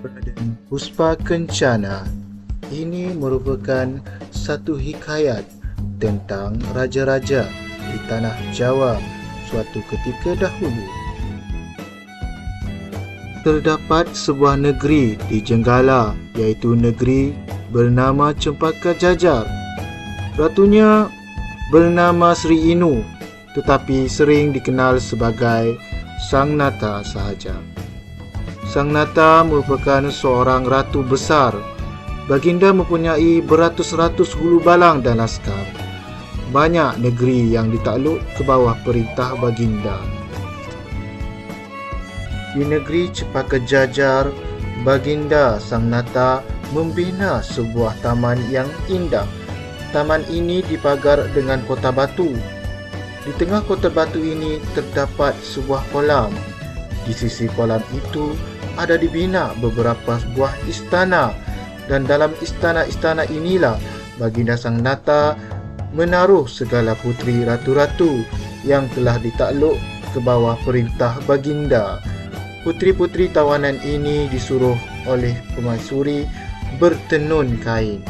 Raden Puspa Kencana. Ini merupakan satu hikayat tentang raja-raja di tanah Jawa suatu ketika dahulu. Terdapat sebuah negeri di Jenggala, iaitu negeri bernama Cempaka Jajar. Ratunya bernama Sri Inu, tetapi sering dikenal sebagai Sang Nata sahaja. Sang Nata merupakan seorang ratu besar. Baginda mempunyai beratus-ratus hulu balang dan laskar. Banyak negeri yang ditakluk ke bawah perintah Baginda. Di negeri Cempaka Jajar, Baginda Sang Nata membina sebuah taman yang indah. Taman ini dipagar dengan kota batu. Di tengah kota batu ini terdapat sebuah kolam. Di sisi kolam itu ada dibina beberapa buah istana, dan dalam istana-istana inilah Baginda Sang Nata menaruh segala puteri ratu-ratu yang telah ditakluk ke bawah perintah Baginda. Puteri-puteri tawanan ini disuruh oleh permaisuri bertenun kain.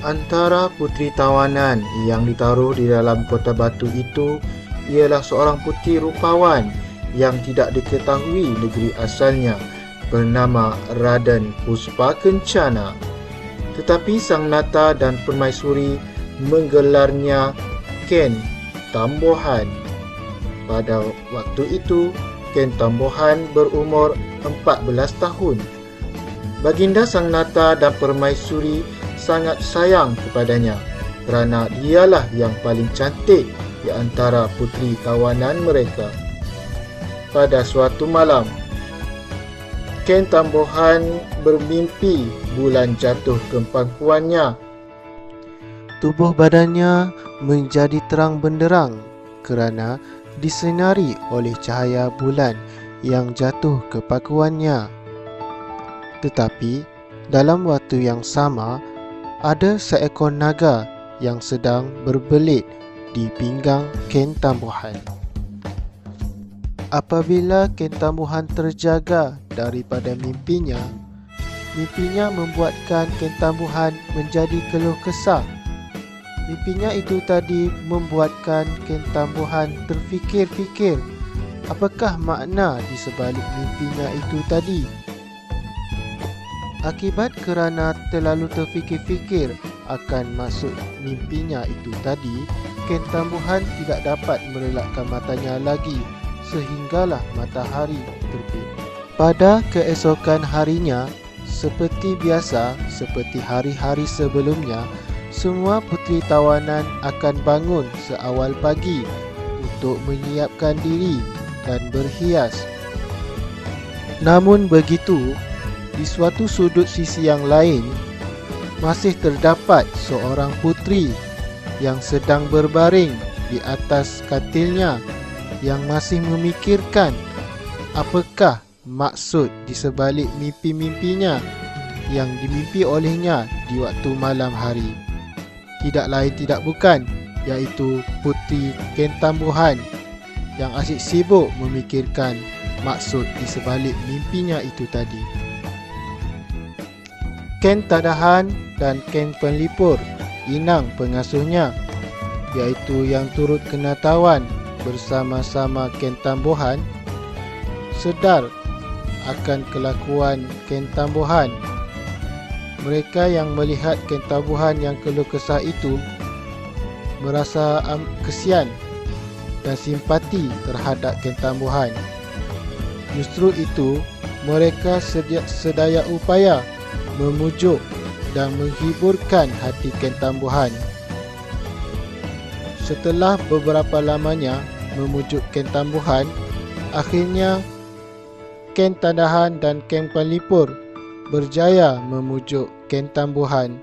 Antara puteri tawanan yang ditaruh di dalam kota batu itu ialah seorang puteri rupawan yang tidak diketahui negeri asalnya, bernama Raden Puspa Kencana. Tetapi Sang Nata dan permaisuri menggelarnya Ken Tambohan. Pada waktu itu, Ken Tambohan berumur 14 tahun. Baginda Sang Nata dan permaisuri sangat sayang kepadanya kerana dialah yang paling cantik di antara puteri tawanan mereka. Pada suatu malam, Ken Tambohan bermimpi bulan jatuh ke pangkuannya. Tubuh badannya menjadi terang benderang kerana disinari oleh cahaya bulan yang jatuh ke pangkuannya. Tetapi dalam waktu yang sama, ada seekor naga yang sedang berbelit di pinggang Ken Tambohan. Apabila Ken Tambohan terjaga daripada mimpinya membuatkan Ken Tambohan menjadi keluh kesah. Mimpinya itu tadi membuatkan Ken Tambohan terfikir-fikir apakah makna di sebalik mimpinya itu tadi. Akibat kerana terlalu terfikir-fikir akan maksud mimpinya itu tadi, Ken Tambohan tidak dapat melelakkan matanya lagi sehinggalah matahari terbit. Pada keesokan harinya, seperti biasa, seperti hari-hari sebelumnya, semua puteri tawanan akan bangun seawal pagi untuk menyiapkan diri dan berhias. Namun begitu, di suatu sudut sisi yang lain, masih terdapat seorang puteri yang sedang berbaring di atas katilnya yang masih memikirkan apakah maksud di sebalik mimpi-mimpinya yang dimimpi olehnya di waktu malam hari. Tidak lain tidak bukan, iaitu puteri Ken Tambohan yang asyik sibuk memikirkan maksud di sebalik mimpinya itu tadi. Ken Tadahan dan Ken Penlipur, inang pengasuhnya, iaitu yang turut kena tawan bersama-sama Ken Tambohan, sedar akan kelakuan Ken Tambohan. Mereka yang melihat Ken Tambohan yang keluh kesah itu merasa kesian dan simpati terhadap Ken Tambohan. Justru itu, mereka sedaya upaya memujuk dan menghiburkan hati Ken Tambohan. Setelah beberapa lamanya memujuk Ken Tambohan, akhirnya Ken Tadahan dan Ken Penlipur berjaya memujuk Ken Tambohan